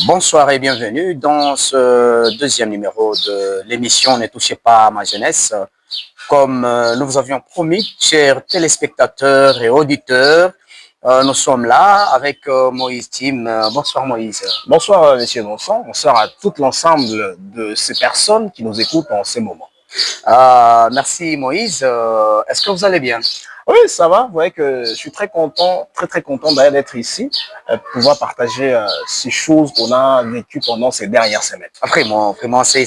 Bonsoir et bienvenue dans ce deuxième numéro de l'émission Ne touchez pas à ma jeunesse. Comme nous vous avions promis, chers téléspectateurs et auditeurs, nous sommes là avec Moïse Tim. Bonsoir Moïse. Bonsoir, Monsieur Bonsoir. Bonsoir à tout l'ensemble de ces personnes qui nous écoutent en ces moments. Merci Moïse. Est-ce que vous allez bien? Oui, ça va. Vous voyez que je suis très content, très content d'ailleurs d'être ici, pouvoir partager ces choses qu'on a vécues pendant ces dernières semaines. Vraiment, c'est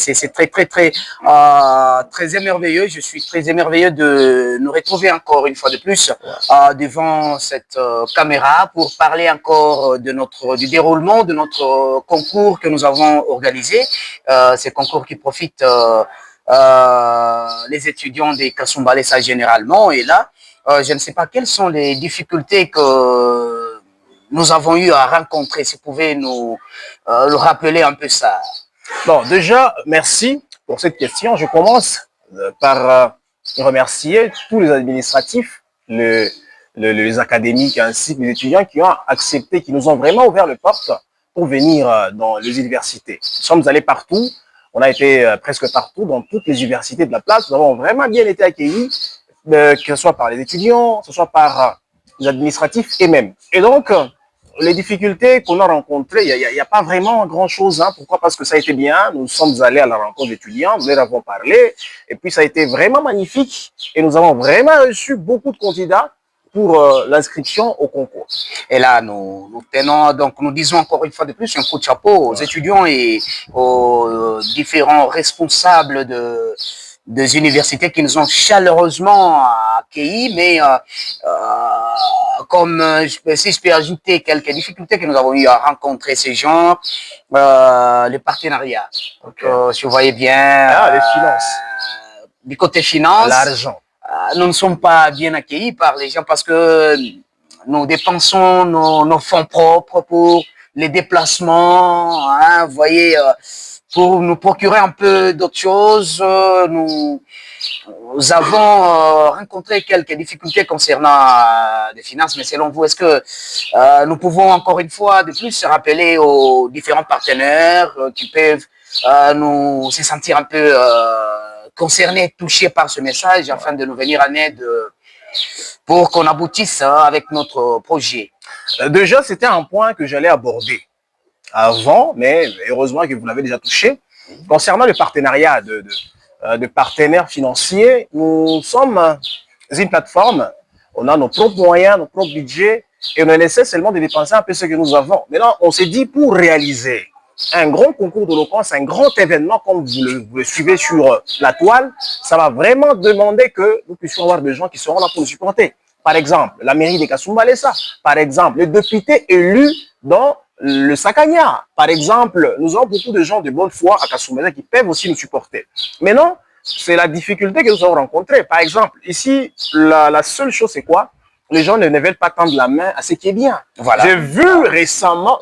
très émerveilleux. Je suis très émerveilleux de nous retrouver encore une fois de plus devant cette caméra pour parler encore du déroulement de notre concours que nous avons organisé. Ces concours qui profitent les étudiants des Kasumbalesa généralement. Et là, je ne sais pas quelles sont les difficultés que nous avons eu à rencontrer. Si vous pouvez nous le rappeler un peu ça. Bon, déjà, merci pour cette question. Je commence par remercier tous les administratifs, les académiques ainsi que les étudiants qui ont accepté, qui nous ont vraiment ouvert le porte pour venir dans les universités. Nous sommes allés partout. On a été presque partout dans toutes les universités de la place. Nous avons vraiment bien été accueillis, que ce soit par les étudiants, que ce soit par les administratifs et même. Et donc, les difficultés qu'on a rencontrées, il n'y a pas vraiment grand-chose. Hein. Pourquoi? Parce que ça a été bien. Nous sommes allés à la rencontre d'étudiants, nous leur avons parlé. Et puis, ça a été vraiment magnifique. Et nous avons vraiment reçu beaucoup de candidats pour l'inscription au concours. Et là, nous tenons, donc nous disons encore une fois de plus un coup de chapeau aux étudiants et aux différents responsables des universités qui nous ont chaleureusement accueillis, mais si je peux ajouter quelques difficultés que nous avons eu à rencontrer ces gens, le partenariat. Donc, si vous voyez bien, les finances. Du côté finance, l'argent. Nous ne sommes pas bien accueillis par les gens parce que nous dépensons nos fonds propres pour les déplacements, hein, vous voyez, pour nous procurer un peu d'autres choses. Nous avons rencontré quelques difficultés concernant les finances, mais selon vous, est-ce que nous pouvons encore une fois de plus se rappeler aux différents partenaires qui peuvent nous se sentir un peu concernés, touchés par ce message afin de nous venir en aide pour qu'on aboutisse avec notre projet? Déjà, c'était un point que j'allais aborder avant, mais heureusement que vous l'avez déjà touché. Concernant le partenariat de partenaires financiers, nous sommes une plateforme, on a nos propres moyens, nos propres budgets, et on essaie seulement de dépenser un peu ce que nous avons. Maintenant, on s'est dit, pour réaliser un grand concours d'éloquence, un grand événement, comme vous le suivez sur la toile, ça va vraiment demander que nous puissions avoir des gens qui seront là pour nous supporter. Par exemple, la mairie de Kasumbalesa, par exemple, les députés élus dans le Sakanya. Par exemple, nous avons beaucoup de gens de bonne foi à Kasumbalesa qui peuvent aussi nous supporter. Maintenant, c'est la difficulté que nous avons rencontrée. Par exemple, ici, la seule chose, c'est quoi? Les gens ne veulent pas tendre la main à ce qui est bien. Voilà. J'ai vu récemment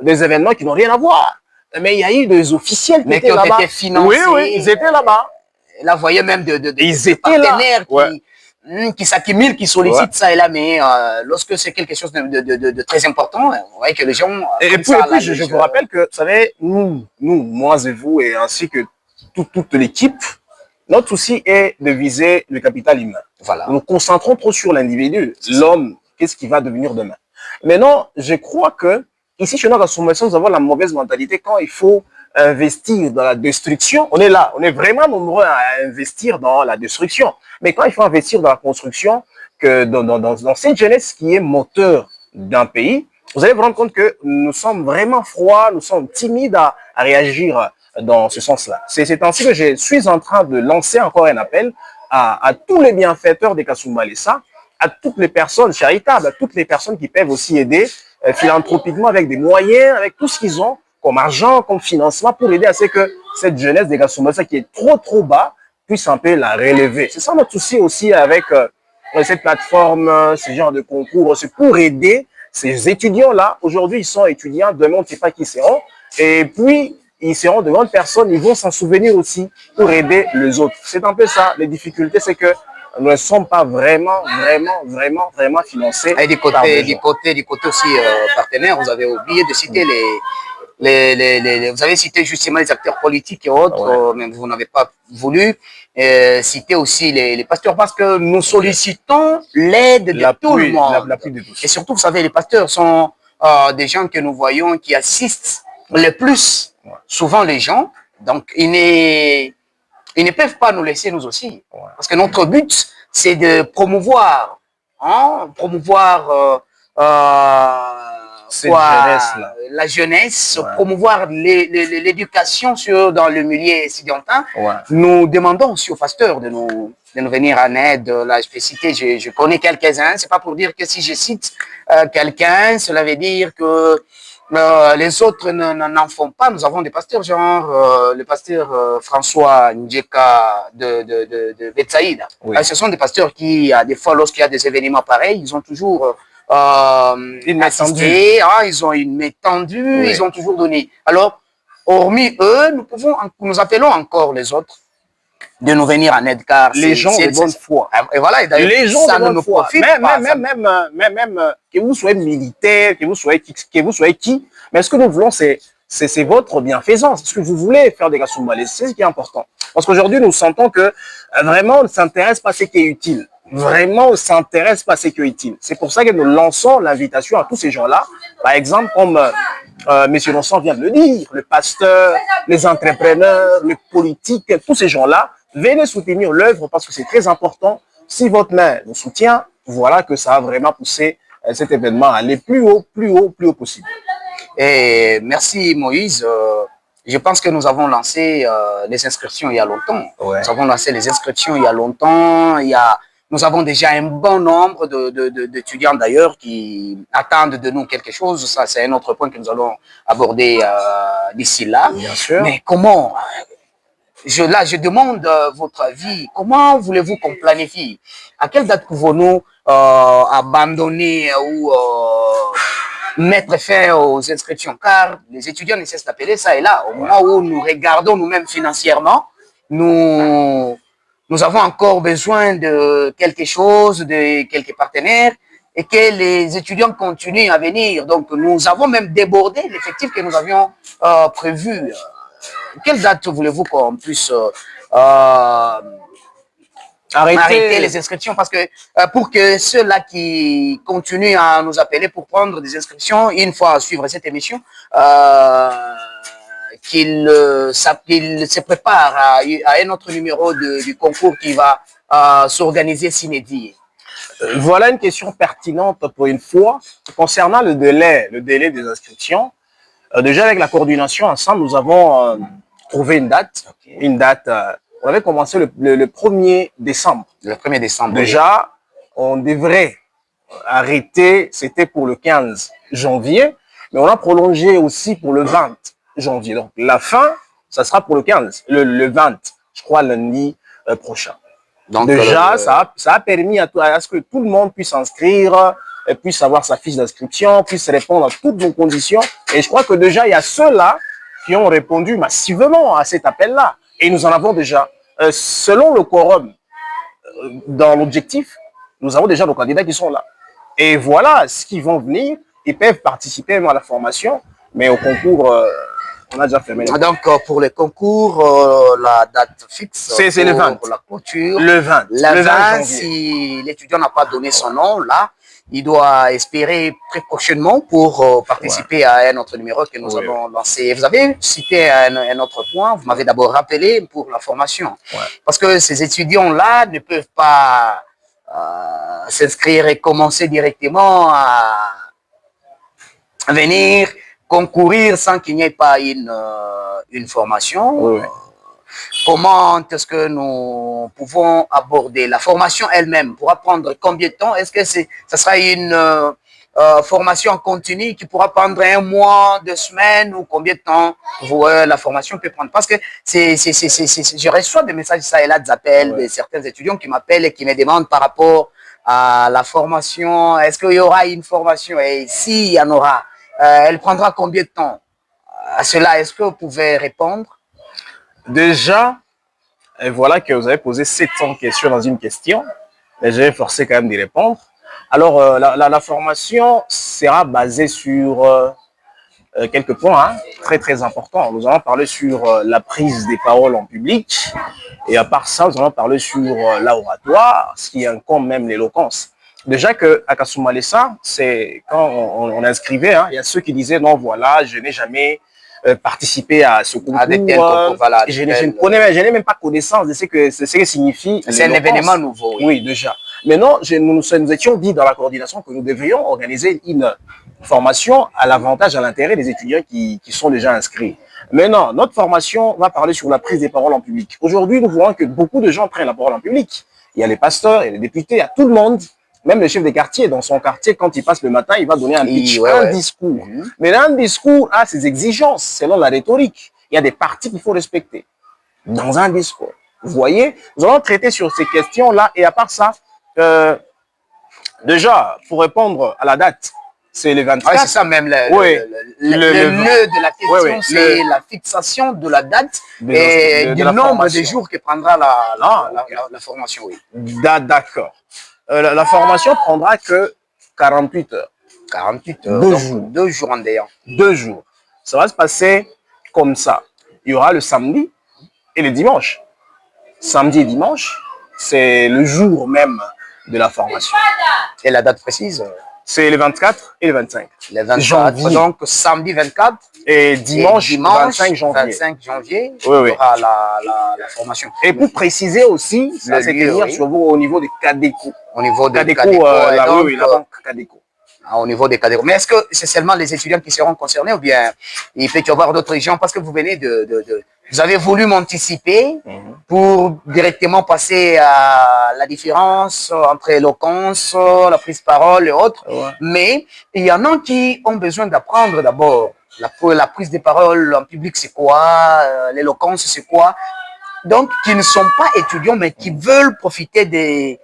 des événements qui n'ont rien à voir. Mais il y a eu des officiels qui étaient là-bas. Été financés. Oui, ils étaient là-bas. Là, vous voyez même ils étaient partenaires là. Qui s'accumulent, qui sollicitent ça et là, mais lorsque c'est quelque chose de très important, vous voyez que les gens... Et puis, je vous rappelle que, vous savez, nous, moi et vous, et ainsi que toute l'équipe, notre souci est de viser le capital humain. Voilà. Nous nous concentrons trop sur l'individu, l'homme, qu'est-ce qu'il va devenir demain. Maintenant, je crois que ici, chez nous, dans Sommation, nous avons la mauvaise mentalité quand il faut investir dans la destruction. On est là, on est vraiment nombreux à investir dans la destruction. Mais quand il faut investir dans la construction, dans cette jeunesse qui est moteur d'un pays, vous allez vous rendre compte que nous sommes vraiment froids, nous sommes timides à réagir dans ce sens-là. C'est ainsi que je suis en train de lancer encore un appel à tous les bienfaiteurs des Kasumbalesa, à toutes les personnes charitables, à toutes les personnes qui peuvent aussi aider philanthropiquement avec des moyens, avec tout ce qu'ils ont comme argent, comme financement pour aider à ce que cette jeunesse des Kasumbalesa qui est trop bas puisse un peu la relever. C'est ça notre souci aussi avec cette plateforme, ce genre de concours, c'est pour aider ces étudiants-là. Aujourd'hui, ils sont étudiants, demain, on ne sait pas qui ils seront. Et puis, ils seront de grandes personnes, ils vont s'en souvenir aussi pour aider les autres. C'est un peu ça, les difficultés, c'est que nous ne sommes pas vraiment financés. Et par des gens. du côté aussi partenaire, vous avez oublié de citer vous avez cité justement les acteurs politiques et autres, Ouais. mais vous n'avez pas voulu citer aussi les pasteurs parce que nous sollicitons l'aide de tout le monde. L'appui de tous. Et surtout, vous savez, les pasteurs sont des gens que nous voyons qui assistent le plus souvent les gens. Donc, ils ne peuvent pas nous laisser nous aussi. Ouais. Parce que notre but, c'est de promouvoir, cette jeunesse-là. la jeunesse, Ouais. promouvoir l'éducation dans le milieu étudiantin. Ouais. Nous demandons aussi aux pasteurs de nous venir en aide. Là, je peux citer, je connais quelques-uns. C'est pas pour dire que si je cite quelqu'un, cela veut dire que les autres n'en font pas. Nous avons des pasteurs, genre le pasteur François Ndjeka de Betsaïda. Oui. Ce sont des pasteurs qui, des fois, lorsqu'il y a des événements pareils, ils ont toujours assisté, hein, ils ont une main tendue, oui. Ils ont toujours donné. Alors, hormis eux, nous appelons encore les autres de nous venir en aide, car les gens de bonne foi. Et voilà, et les gens ça de bonne nous foi. profite Même que vous soyez militaire, que vous soyez qui, mais ce que nous voulons, c'est votre bienfaisance. Ce que vous voulez faire des Kasumbalé, c'est ce qui est important. Parce qu'aujourd'hui, nous sentons que vraiment, on ne s'intéresse pas à ce qui est utile. Vraiment, on ne s'intéresse pas à ce qui est utile. C'est pour ça que nous lançons l'invitation à tous ces gens-là. Par exemple, comme M. Nonsan vient de le dire, le pasteur, les entrepreneurs, les politiques, tous ces gens-là, venez soutenir l'œuvre parce que c'est très important. Si votre main nous soutient, voilà que ça a vraiment poussé cet événement à aller plus haut possible. Et merci Moïse. Je pense que nous avons lancé les inscriptions il y a longtemps. Ouais. Nous avons lancé les inscriptions il y a longtemps. Nous avons déjà un bon nombre d'étudiants d'ailleurs qui attendent de nous quelque chose. Ça, c'est un autre point que nous allons aborder d'ici là. Bien sûr. Mais comment je demande votre avis. Comment voulez-vous qu'on planifie? À quelle date pouvons-nous abandonner ou mettre fin aux inscriptions? Car les étudiants ne cessent d'appeler ça et là. Au moment où nous regardons nous-mêmes financièrement, nous avons encore besoin de quelque chose, de quelques partenaires et que les étudiants continuent à venir. Donc, nous avons même débordé l'effectif que nous avions prévu. Quelle date voulez-vous qu'on puisse arrêter les inscriptions? Parce que pour que ceux-là qui continuent à nous appeler pour prendre des inscriptions, une fois à suivre cette émission, qu'ils se préparent à un autre numéro du concours qui va s'organiser s'inédit. Voilà une question pertinente pour une fois. Concernant le délai des inscriptions, déjà avec la coordination ensemble, nous avons trouvé une date. Okay. Une date, on avait commencé le 1er décembre. Le 1er décembre. Déjà, on devrait arrêter, c'était pour le 15 janvier, mais on a prolongé aussi pour le 20 janvier. Donc la fin, ça sera pour le 15, le 20, je crois lundi prochain. Donc, déjà, ça a permis à ce que tout le monde puisse s'inscrire, puisse avoir sa fiche d'inscription, puisse répondre à toutes nos conditions. Et je crois que déjà, il y a ceux-là qui ont répondu massivement à cet appel-là. Et nous en avons déjà. Selon le quorum, dans l'objectif, nous avons déjà nos candidats qui sont là. Et voilà ce qui vont venir. Ils peuvent participer à la formation, mais au concours, on a déjà fermé. Donc, pour les concours, la date fixe, c'est le 20. Pour la clôture. Le 20. Le 20, si l'étudiant n'a pas donné son nom, là, il doit espérer très prochainement pour participer à un autre numéro que nous avons lancé. Vous avez cité un autre point, vous m'avez d'abord rappelé pour la formation. Parce que ces étudiants-là ne peuvent pas s'inscrire et commencer directement à venir concourir sans qu'il n'y ait pas une formation. Comment est-ce que nous pouvons aborder la formation elle-même? Pourra prendre combien de temps? Est-ce que ça sera une formation continue qui pourra prendre 1 mois, 2 semaines ou combien de temps la formation peut prendre? Parce que je reçois des messages ça et là, des appels de certains étudiants qui m'appellent et qui me demandent par rapport à la formation. Est-ce qu'il y aura une formation? Et s'il y en aura, elle prendra combien de temps? À cela, est-ce que vous pouvez répondre? Déjà, voilà que vous avez posé 700 questions dans une question. mais je vais forcer quand même d'y répondre. Alors, la formation sera basée sur quelques points hein, très très importants. Nous allons parler sur la prise des paroles en public et à part ça, nous allons parler sur l'oratoire, ce qui incombe même l'éloquence. Déjà que à Kasumbalesa, c'est quand on inscrivait, hein, il y a ceux qui disaient non voilà, je n'ai jamais participé à ce concours. À des tels concours, voilà, je n'ai même pas connaissance de ce que signifie. C'est un événement nouveau. Oui, oui déjà. Mais non, nous étions dit dans la coordination que nous devrions organiser une formation à l'avantage, à l'intérêt des étudiants qui sont déjà inscrits. Maintenant, notre formation va parler sur la prise des paroles en public. Aujourd'hui, nous voyons que beaucoup de gens prennent la parole en public. Il y a les pasteurs, il y a les députés, il y a tout le monde. Même le chef des quartiers, dans son quartier, quand il passe le matin, il va donner un pitch, un discours. Mais un discours a ses exigences selon la rhétorique. Il y a des parties qu'il faut respecter dans un discours. Vous voyez, nous allons traiter sur ces questions-là. Et à part ça, déjà, pour répondre à la date, c'est le 24. Oui, c'est ça même. Le nœud de la question, c'est la fixation de la date et du nombre de jours que prendra la formation. Oui. D'accord. La formation prendra que 48 heures. 48 heures. 2 jours en déant. 2 jours. Ça va se passer comme ça. Il y aura le samedi et le dimanche. Samedi et dimanche, c'est le jour même de la formation. Et la date précise? C'est le 24 et le 25. Le 24, janvier. Donc samedi 24 et dimanche 25 janvier. 25 janvier, oui, oui. Il y aura la formation. Et pour préciser aussi, ça va se tenir sur vous au niveau de Cadeco. Au niveau de Cadeco, la banque Cadeco. Au niveau des Cadeco. Mais est-ce que c'est seulement les étudiants qui seront concernés ou bien il peut y avoir d'autres gens? Parce que vous venez vous avez voulu m'anticiper pour directement passer à la différence entre éloquence, la prise de parole et autres. Ouais. Mais il y en a qui ont besoin d'apprendre d'abord. La prise de parole en public, c'est quoi? L'éloquence, c'est quoi? Donc, qui ne sont pas étudiants, mais qui veulent profiter de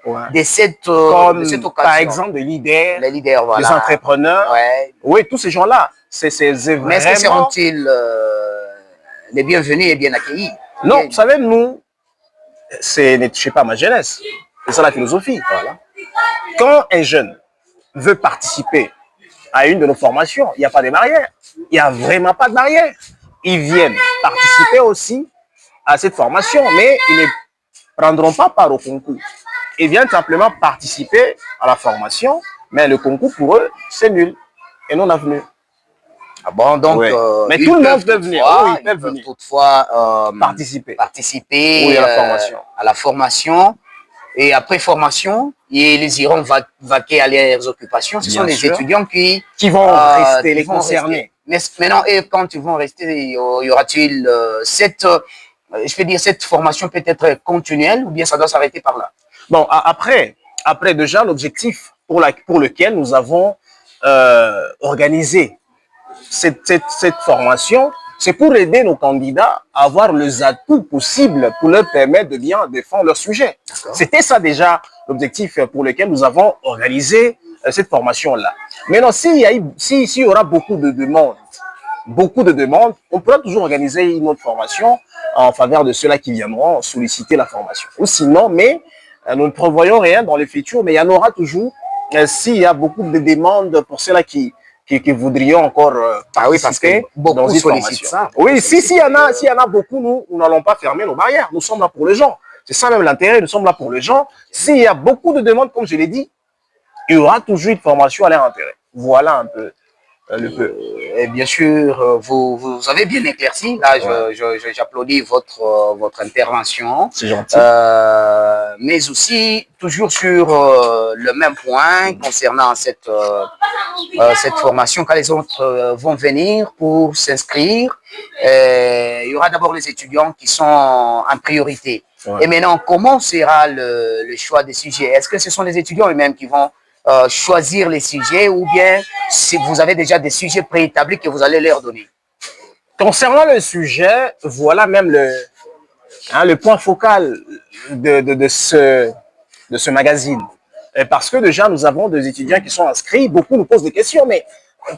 cette occasion. Par exemple, les leaders, voilà. Les entrepreneurs. Ouais. Oui, tous ces gens-là. Vraiment... Mais est-ce que seront-ils les bienvenus et bien accueillis? Non, vous savez, nous, c'est, je sais pas, ma jeunesse. C'est ça la philosophie. Voilà. Quand un jeune veut participer à une de nos formations, il n'y a pas de barrière. Il n'y a vraiment pas de barrière. Ils viennent participer aussi à cette formation, mais ils ne prendront pas part au concours. Ils viennent simplement participer à la formation, mais le concours pour eux, c'est nul et non avenu. Ah bon, donc, ouais. Mais tout le monde peut venir. Oui, ils peuvent toutefois participer oui, à la formation. Et après formation, ils iront vaquer à leurs occupations. Ce sont les étudiants qui vont rester, les concernés. Mais maintenant, et quand ils vont rester, y aura-t-il je peux dire, cette formation peut être continuelle ou bien ça doit s'arrêter par là? Bon, après déjà, l'objectif pour lequel nous avons organisé cette formation, c'est pour aider nos candidats à avoir les atouts possibles pour leur permettre de bien défendre leur sujet. C'était ça déjà l'objectif pour lequel nous avons organisé cette formation-là. Maintenant, s'il y aura beaucoup de demandes, on pourra toujours organiser une autre formation en faveur de ceux-là qui viendront solliciter la formation. Ou sinon, mais nous ne prévoyons rien dans le futur, mais il y en aura toujours s'il y a beaucoup de demandes pour ceux-là qui voudrions encore participer dans une formation. Ça. Oui, s'il y en a beaucoup, nous n'allons pas fermer nos barrières. Nous sommes là pour les gens. C'est ça même l'intérêt, nous sommes là pour les gens. S'il y a beaucoup de demandes, comme je l'ai dit, il y aura toujours une formation à leur intérêt. Voilà un peu le peu. Et bien sûr, vous avez bien éclairci. Là, j'applaudis votre intervention. C'est gentil. Mais aussi, toujours sur le même point concernant cette formation, quand les autres vont venir pour s'inscrire, il y aura d'abord les étudiants qui sont en priorité. Ouais. Et maintenant, comment sera le choix des sujets? Est-ce que ce sont les étudiants eux-mêmes qui vont choisir les sujets ou bien si vous avez déjà des sujets préétablis que vous allez leur donner? Concernant le sujet, voilà même le point focal de ce magazine. Parce que déjà, nous avons des étudiants qui sont inscrits. Beaucoup nous posent des questions, mais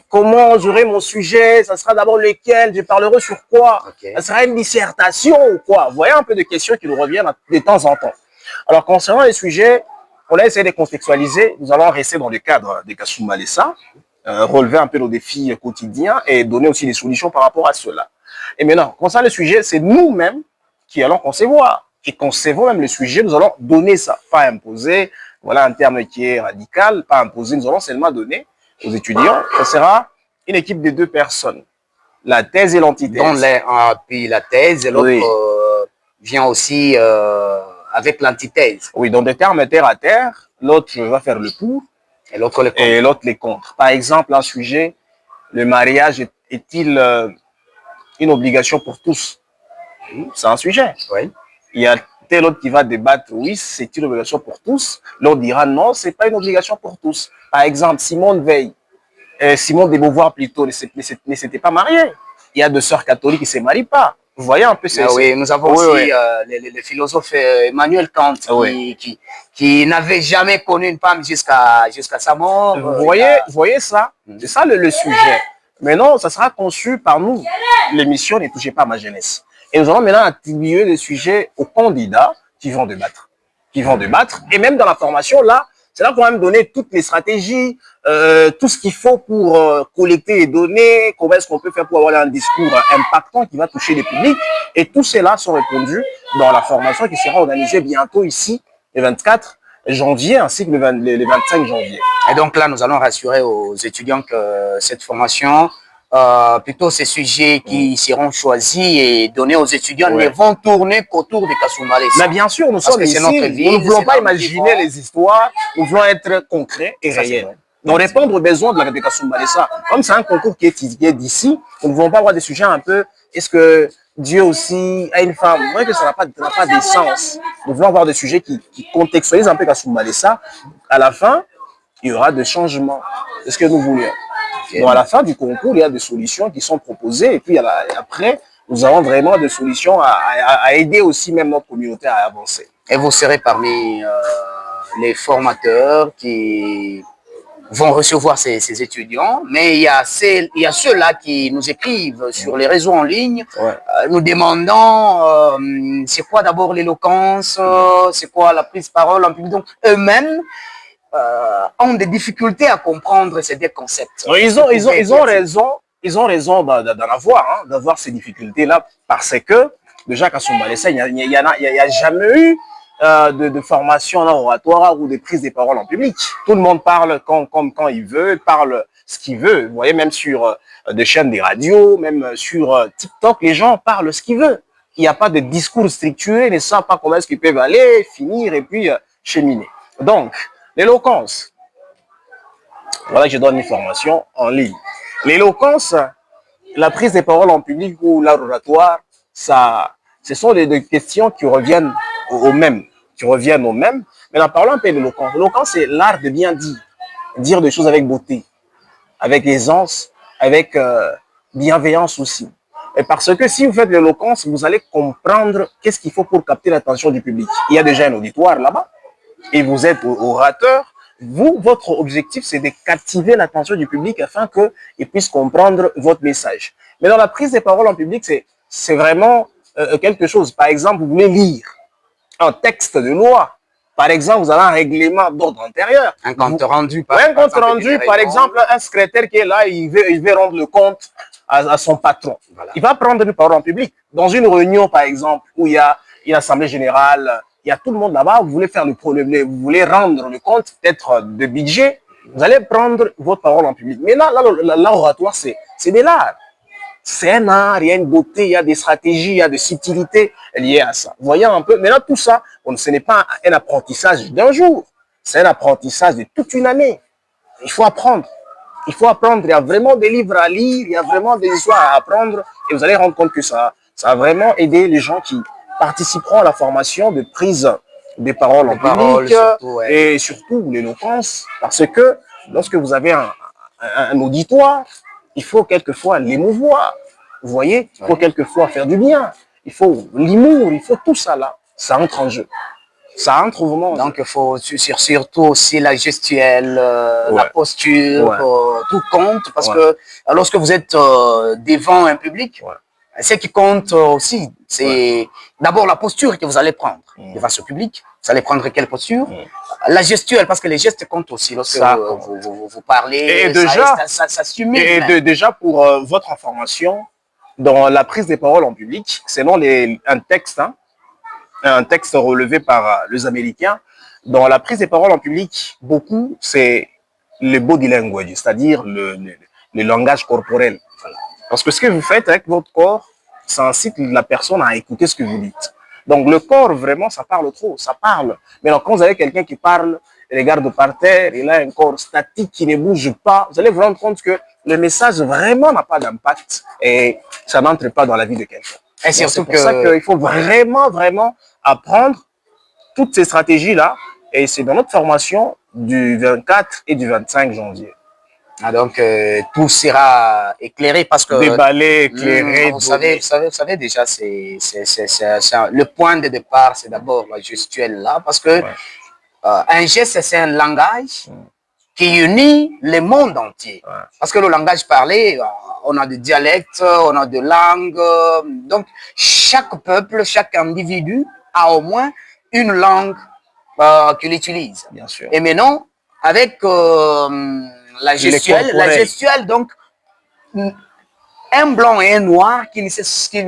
comment j'aurai mon sujet? Ça sera d'abord lequel? Je parlerai sur quoi? Ça sera une dissertation ou quoi? Vous voyez un peu de questions qui nous reviennent de temps en temps. Alors, concernant les sujets, on a essayé de contextualiser. Nous allons rester dans le cadre des Kasumba Lessa, relever un peu nos défis quotidiens et donner aussi des solutions par rapport à cela. Et maintenant, concernant le sujet, c'est nous-mêmes qui allons concevoir, qui concevons même le sujet. Nous allons donner ça, pas imposer. Voilà un terme qui est radical, pas imposer. Nous allons seulement donner aux étudiants. Ça sera une équipe de 2 personnes, la thèse et l'antithèse. Puis la thèse et l'autre vient aussi avec l'antithèse. Oui, dans des termes terre à terre, l'autre va faire le pour et l'autre les contre. Par exemple, un sujet, le mariage est-il une obligation pour tous? C'est un sujet. Oui. Il y a tel autre qui va débattre, oui, c'est une obligation pour tous. L'autre dira non, c'est pas une obligation pour tous. Par exemple, Simone Veil, Simone de Beauvoir plutôt, ne s'était pas mariée. Il y a 2 sœurs catholiques qui ne se marient pas. Vous voyez un peu oui, nous avons aussi le philosophe Emmanuel Kant qui n'avait jamais connu une femme jusqu'à sa mort. Vous voyez ça? C'est ça le sujet. Maintenant, ça sera conçu par nous. L'émission Ne touchez pas à ma jeunesse. Et nous allons maintenant attribuer les sujets aux candidats qui vont débattre. Et même dans la formation, là, c'est là qu'on va me donner toutes les stratégies, tout ce qu'il faut pour collecter les données, comment est-ce qu'on peut faire pour avoir un discours impactant qui va toucher les publics. Et tout cela sont répondus dans la formation qui sera organisée bientôt ici, le 24 janvier, ainsi que le 25 janvier. Et donc là, nous allons rassurer aux étudiants que cette formation, plutôt ces sujets qui seront choisis et donnés aux étudiants ne vont tourner qu'autour de Kasumba Lessa. Mais bien sûr, nous sommes ici, notre ville, nous ne voulons pas imaginer les histoires, nous voulons être concrets et réels. Donc répondre aux besoins de Kasumba Lessa. Comme c'est un concours qui est d'ici, nous ne voulons pas avoir des sujets un peu, est-ce que Dieu aussi a une femme? Vous voyez que ça n'a pas d'essence. Nous voulons avoir des sujets qui contextualisent un peu Kasumba Lessa. À la fin, il y aura des changements. C'est ce que nous voulions. Donc à la fin du concours, il y a des solutions qui sont proposées et puis après, nous avons vraiment des solutions à aider aussi même notre communauté à avancer. Et vous serez parmi les formateurs qui vont recevoir ces étudiants, mais il y a ceux-là qui nous écrivent sur les réseaux en ligne, nous demandant c'est quoi d'abord l'éloquence, c'est quoi la prise de parole en public. Donc eux-mêmes ont des difficultés à comprendre ces 2 concepts. Ils ont raison d'en avoir, d'avoir ces difficultés-là, parce que déjà Kasumba Lessa, il n'y a jamais eu de formation en oratoire ou de prise de parole en public. Tout le monde parle quand il veut, parle ce qu'il veut. Vous voyez, même sur des chaînes de radio, même sur TikTok, les gens parlent ce qu'ils veulent. Il n'y a pas de discours structuré, ils ne savent pas comment est-ce qu'ils peuvent aller, finir et puis cheminer. Donc, l'éloquence. Voilà que je donne une formation en ligne. L'éloquence, la prise de parole en public ou l'oratoire, ce sont des questions qui reviennent au même. Mais en parlant un peu de l'éloquence, l'éloquence, c'est l'art de bien dire des choses avec beauté, avec aisance, avec bienveillance aussi. Et parce que si vous faites l'éloquence, vous allez comprendre qu'est-ce qu'il faut pour capter l'attention du public. Il y a déjà un auditoire là-bas et vous êtes orateur. Votre objectif, c'est de captiver l'attention du public afin qu'il puisse comprendre votre message. Mais dans la prise de parole en public, c'est vraiment quelque chose. Par exemple, vous voulez lire un texte de loi. Par exemple, vous avez un règlement d'ordre intérieur. Un compte rendu. Par exemple, un secrétaire qui est là, il veut rendre le compte à son patron. Voilà. Il va prendre une parole en public. Dans une réunion, par exemple, où il y a une assemblée générale, il y a tout le monde là-bas, vous voulez faire vous voulez rendre le compte peut-être de budget, vous allez prendre votre parole en public. Mais là, l'oratoire, c'est de l'art. C'est un art, il y a une beauté, il y a des stratégies, il y a des subtilités liées à ça. Vous voyez un peu, mais là, tout ça, ce n'est pas un apprentissage d'un jour, c'est un apprentissage de toute une année. Il faut apprendre. Il faut apprendre, il y a vraiment des livres à lire, il y a vraiment des histoires à apprendre, et vous allez rendre compte que ça a vraiment aidé les gens qui participeront à la formation de prise des paroles en public, et surtout l'éloquence, parce que lorsque vous avez un auditoire, il faut quelquefois l'émouvoir, vous voyez, il faut quelquefois faire du bien, il faut l'humour, il faut tout ça là, ça entre en jeu. Ça entre vraiment. Donc, il faut surtout aussi la gestuelle, la posture, tout compte, parce que lorsque vous êtes devant un public, ce qui compte aussi, c'est d'abord la posture que vous allez prendre devant ce public. Vous allez prendre quelle posture? La gestuelle, parce que les gestes comptent aussi lorsque vous parlez. Et déjà, déjà pour votre information, dans la prise des paroles en public, selon un texte relevé par les Américains, dans la prise des paroles en public, beaucoup, c'est le body language, c'est-à-dire le langage corporel. Voilà. Parce que ce que vous faites avec votre corps, ça incite la personne à écouter ce que vous dites. Donc le corps, vraiment, ça parle trop, ça parle. Mais quand vous avez quelqu'un qui parle, il regarde par terre, il a un corps statique qui ne bouge pas, vous allez vous rendre compte que le message vraiment n'a pas d'impact et ça n'entre pas dans la vie de quelqu'un. Et c'est pour ça qu'il faut vraiment, vraiment apprendre toutes ces stratégies-là. Et c'est dans notre formation du 24 et du 25 janvier. Ah, donc, tout sera éclairé parce que... Déballé, éclairé. Vous savez déjà, le point de départ, c'est d'abord la gestuelle là, parce que un geste, c'est un langage qui unit le monde entier. Ouais. Parce que le langage parlé, on a des dialectes, on a des langues. Donc, chaque peuple, chaque individu a au moins une langue qu'il utilise. Bien sûr. Et maintenant, avec la gestuelle, donc, un blanc et un noir qui ne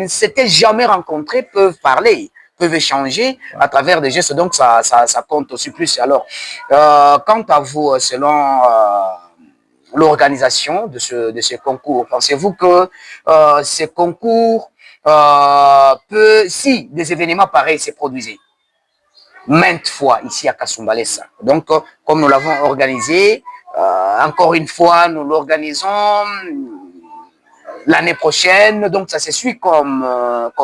s'étaient jamais rencontrés peuvent parler, peuvent échanger à travers des gestes. Donc, ça compte aussi plus. Alors, quant à vous, selon l'organisation de ce concours, pensez-vous que ces concours si des événements pareils se produisaient maintes fois ici à Kasumbalesa, donc comme nous l'avons organisé, encore une fois, nous l'organisons l'année prochaine, donc ça se suit comme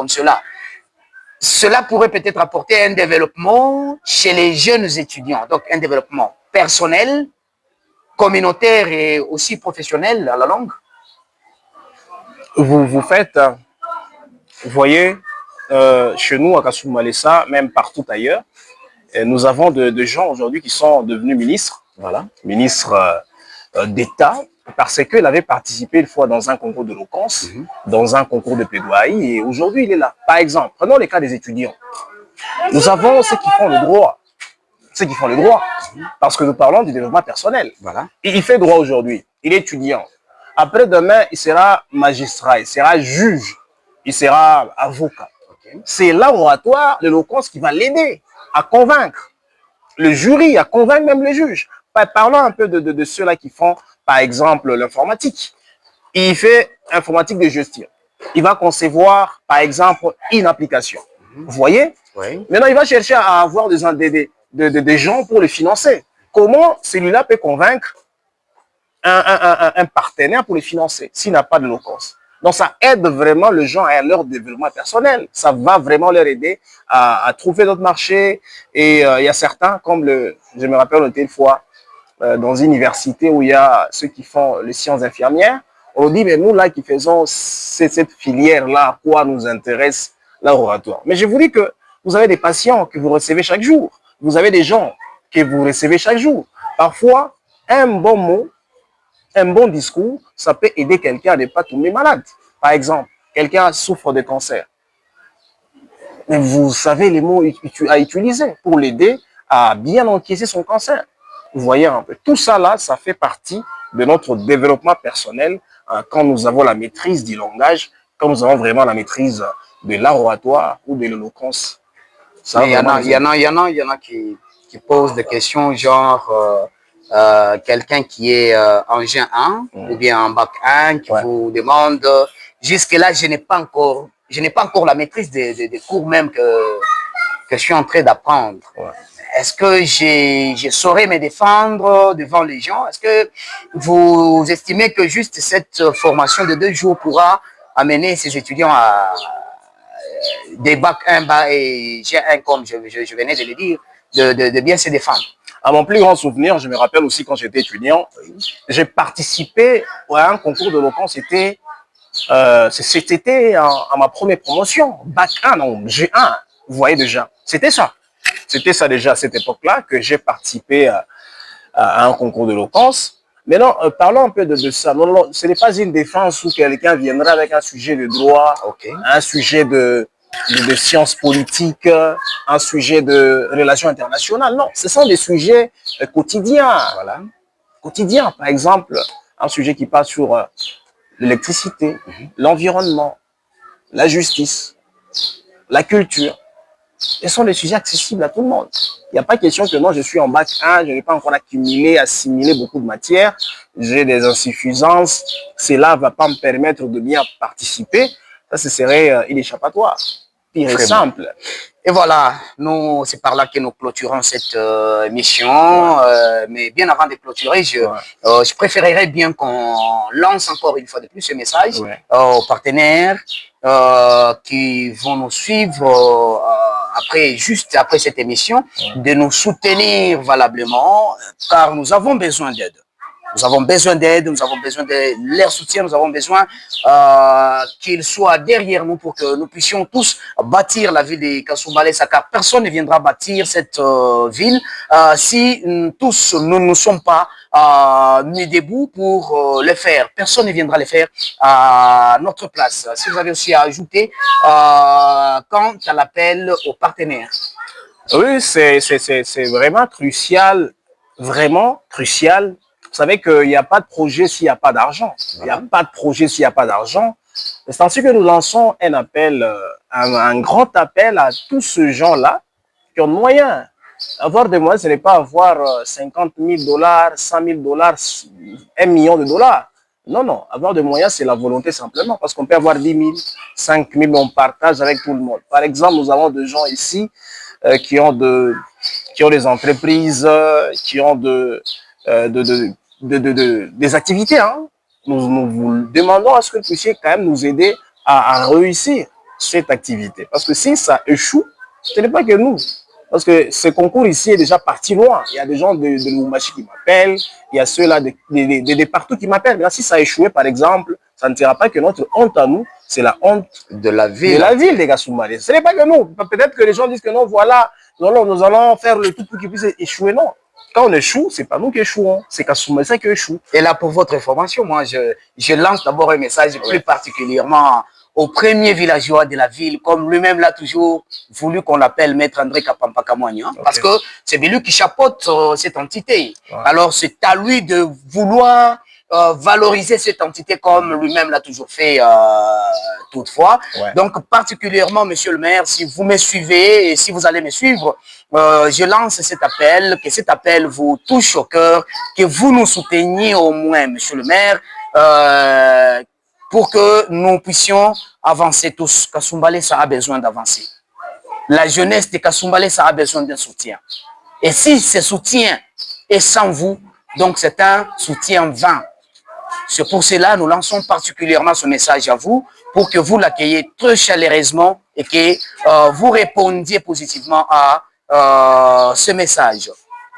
cela. Cela pourrait peut-être apporter un développement chez les jeunes étudiants, donc un développement personnel, communautaire et aussi professionnel à la longue. Vous faites, vous voyez, chez nous à Kasumbalesa, même partout ailleurs, nous avons de gens aujourd'hui qui sont devenus ministres, voilà, ministres d'État, parce qu'il avait participé une fois dans un concours d'éloquence, dans un concours de plaidoyer, et aujourd'hui il est là. Par exemple, prenons les cas des étudiants. Nous avons ceux qui font le droit, parce que nous parlons du développement personnel. Voilà. Et il fait droit aujourd'hui, il est étudiant. Après demain, il sera magistrat, il sera juge, il sera avocat. Okay. C'est l'oratoire, l'éloquence qui va l'aider à convaincre le jury, à convaincre même les juges. Parlons un peu de ceux-là qui font, par exemple, l'informatique. Il fait informatique de gestion. Il va concevoir, par exemple, une application. Vous voyez? Oui. Maintenant, il va chercher à avoir des gens pour le financer. Comment celui-là peut convaincre un partenaire pour le financer s'il n'a pas de l'éloquence? Donc, ça aide vraiment les gens à leur développement personnel. Ça va vraiment leur aider à trouver d'autres marchés. Et il y a certains, comme je me rappelle, on était une fois dans une université où il y a ceux qui font les sciences infirmières. On dit, mais nous, là, qui faisons cette filière-là, à quoi nous intéresse l'oratoire? Mais je vous dis que vous avez des patients que vous recevez chaque jour. Vous avez des gens que vous recevez chaque jour. Parfois, un bon mot, un bon discours, ça peut aider quelqu'un à ne pas tomber malade. Par exemple, quelqu'un souffre de cancer. Mais vous savez les mots à utiliser pour l'aider à bien encaisser son cancer. Vous voyez un peu. Tout ça là, ça fait partie de notre développement personnel quand nous avons la maîtrise du langage, quand nous avons vraiment la maîtrise de l'oratoire ou de l'éloquence. Il y en a qui posent des questions genre quelqu'un qui est en G1 ou bien en bac 1 qui vous demande jusque-là, je n'ai pas encore la maîtrise des cours même que je suis en train d'apprendre. Ouais. Est-ce que je saurais me défendre devant les gens? Est-ce que vous estimez que juste cette formation de 2 jours pourra amener ces étudiants à des bac 1 et G1, comme je venais de le dire, de bien se défendre? À mon plus grand souvenir, je me rappelle aussi quand j'étais étudiant, j'ai participé à un concours d'éloquence. C'était à ma première promotion, bac 1, non, G1, vous voyez déjà. C'était ça. C'était ça déjà à cette époque-là que j'ai participé à un concours d'éloquence. Maintenant, parlons un peu de ça. Non, ce n'est pas une défense où quelqu'un viendra avec un sujet de droit, un sujet de de sciences politiques, un sujet de relations internationales. Non, ce sont des sujets quotidiens. Voilà. Quotidiens, par exemple, un sujet qui passe sur l'électricité, l'environnement, la justice, la culture. Ce sont des sujets accessibles à tout le monde. Il n'y a pas question que moi, je suis en bac 1, je n'ai pas encore accumulé, assimilé beaucoup de matières, j'ai des insuffisances, cela ne va pas me permettre de bien participer. Ça, ce serait inéchappatoire, pire et simple. Et voilà, nous, c'est par là que nous clôturons cette émission. Mais bien avant de clôturer, je préférerais bien qu'on lance encore une fois de plus ce message aux partenaires qui vont nous suivre juste après cette émission, de nous soutenir valablement, car nous avons besoin d'aide. Nous avons besoin d'aide, nous avons besoin de leur soutien, nous avons besoin qu'ils soient derrière nous pour que nous puissions tous bâtir la ville de Kasumbalesa, car personne ne viendra bâtir cette ville si tous nous ne sommes pas mis debout pour le faire. Personne ne viendra le faire à notre place. Si vous avez aussi à ajouter quant à l'appel aux partenaires. Oui, c'est vraiment crucial, vraiment crucial. Vous savez qu'il n'y a pas de projet s'il n'y a pas d'argent. Il n'y a pas de projet s'il n'y a pas d'argent. C'est ainsi que nous lançons un appel, un grand appel à tous ces gens-là qui ont de moyens. Avoir des moyens, ce n'est pas avoir 50 000 $, 100 000 $, 1 million de dollars. Non, non. Avoir des moyens, c'est la volonté simplement. Parce qu'on peut avoir 10 000, 5 000, mais on partage avec tout le monde. Par exemple, nous avons des gens ici qui ont des entreprises, qui ont des activités. Hein. Nous vous demandons à ce que vous puissiez quand même nous aider à réussir cette activité. Parce que si ça échoue, ce n'est pas que nous. Parce que ce concours ici est déjà parti loin. Il y a des gens de Lubumbashi qui m'appellent, il y a ceux-là de partout qui m'appellent. Mais si ça a échoué, par exemple, ça ne sera pas que notre honte à nous, c'est la honte de la ville des Kasumbalesa. Ce n'est pas que nous. Peut-être que les gens disent que non, voilà, nous allons faire le tout pour qu'ils puissent échouer. Non. Quand on échoue, ce n'est pas nous qui échouons, c'est Kasumbalesa qui échoue. Et là, pour votre information, moi, je lance d'abord un message plus particulièrement au premier villageois de la ville, comme lui-même l'a toujours voulu qu'on l'appelle Maître André Kapampa Kamwani, hein, parce que c'est lui qui chapeaute cette entité. Alors, c'est à lui de vouloir valoriser cette entité comme lui-même l'a toujours fait toutefois. Donc, particulièrement, monsieur le maire, si vous me suivez et si vous allez me suivre, je lance cet appel, que cet appel vous touche au cœur, que vous nous souteniez au moins, monsieur le maire, pour que nous puissions avancer tous. Kasumbalesa a besoin d'avancer. La jeunesse de Kasumbalesa a besoin d'un soutien. Et si ce soutien est sans vous, donc c'est un soutien vain. C'est pour cela que nous lançons particulièrement ce message à vous, pour que vous l'accueilliez très chaleureusement et que vous répondiez positivement à ce message.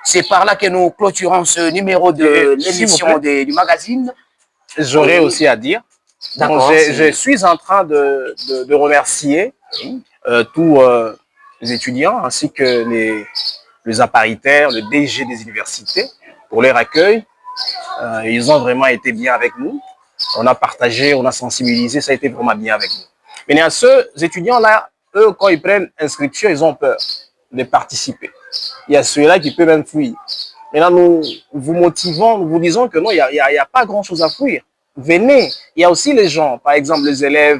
C'est par là que nous clôturons ce numéro de l'émission du magazine. J'aurais aussi à dire. Donc, je suis en train de remercier tous les étudiants ainsi que les apparitaires, le DG des universités pour leur accueil. Ils ont vraiment été bien avec nous. On a partagé, on a sensibilisé, ça a été vraiment bien avec nous. Mais il y a ceux étudiants-là, eux, quand ils prennent inscription, ils ont peur de participer. Il y a ceux-là qui peuvent même fuir. Maintenant, nous vous motivons, nous vous disons que non, il n'y a pas grand-chose à fuir. Venez. Il y a aussi les gens, par exemple les élèves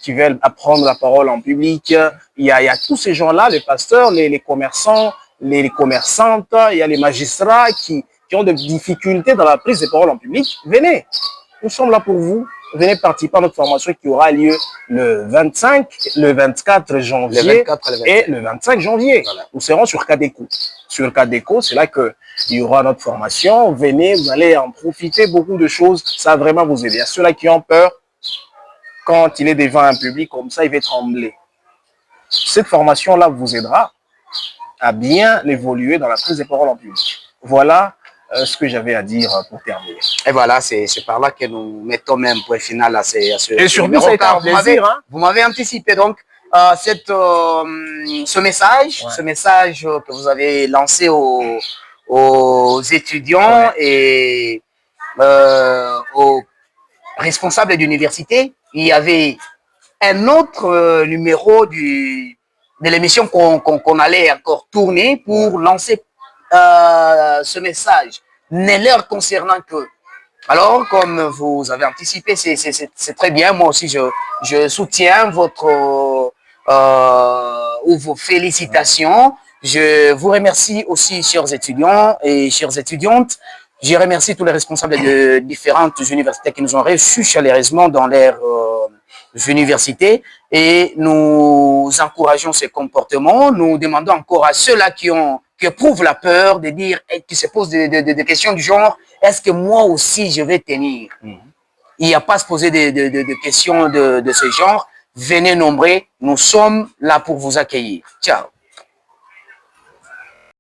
qui veulent apprendre la parole en public. Il y a tous ces gens-là, les pasteurs, les commerçants, les commerçantes, il y a les magistrats qui ont des difficultés dans la prise de parole en public. Venez. Nous sommes là pour vous. Venez participer à notre formation qui aura lieu le 25, le 24 janvier et le 25 janvier. Voilà. Nous serons sur Kadeko. Sur Kadeko, c'est là qu'il y aura notre formation. Venez, vous allez en profiter, beaucoup de choses. Ça va vraiment vous aider. Il y a ceux-là qui ont peur, quand il est devant un public comme ça, il va trembler. Cette formation-là vous aidera à bien évoluer dans la prise de parole en public. Voilà ce que j'avais à dire pour terminer. Et voilà, c'est par là que nous mettons même point final à ce et surtout, ça a été un plaisir. Vous m'avez anticipé donc ce message que vous avez lancé aux étudiants et aux responsables d'université. Il y avait un autre numéro de l'émission qu'on allait encore tourner pour lancer ce message, ne leur concernant que. Alors, comme vous avez anticipé, c'est très bien. Moi aussi, je soutiens votre ou vos félicitations. Je vous remercie aussi, chers étudiants et chères étudiantes. Je remercie tous les responsables de différentes universités qui nous ont reçus chaleureusement dans leurs universités et nous encourageons ces comportements. Nous demandons encore à ceux-là qui éprouvent la peur de dire, qui se posent des questions du genre, est-ce que moi aussi je vais tenir? Il n'y a pas à se poser de questions de ce genre. Venez nombreux, nous sommes là pour vous accueillir. Ciao.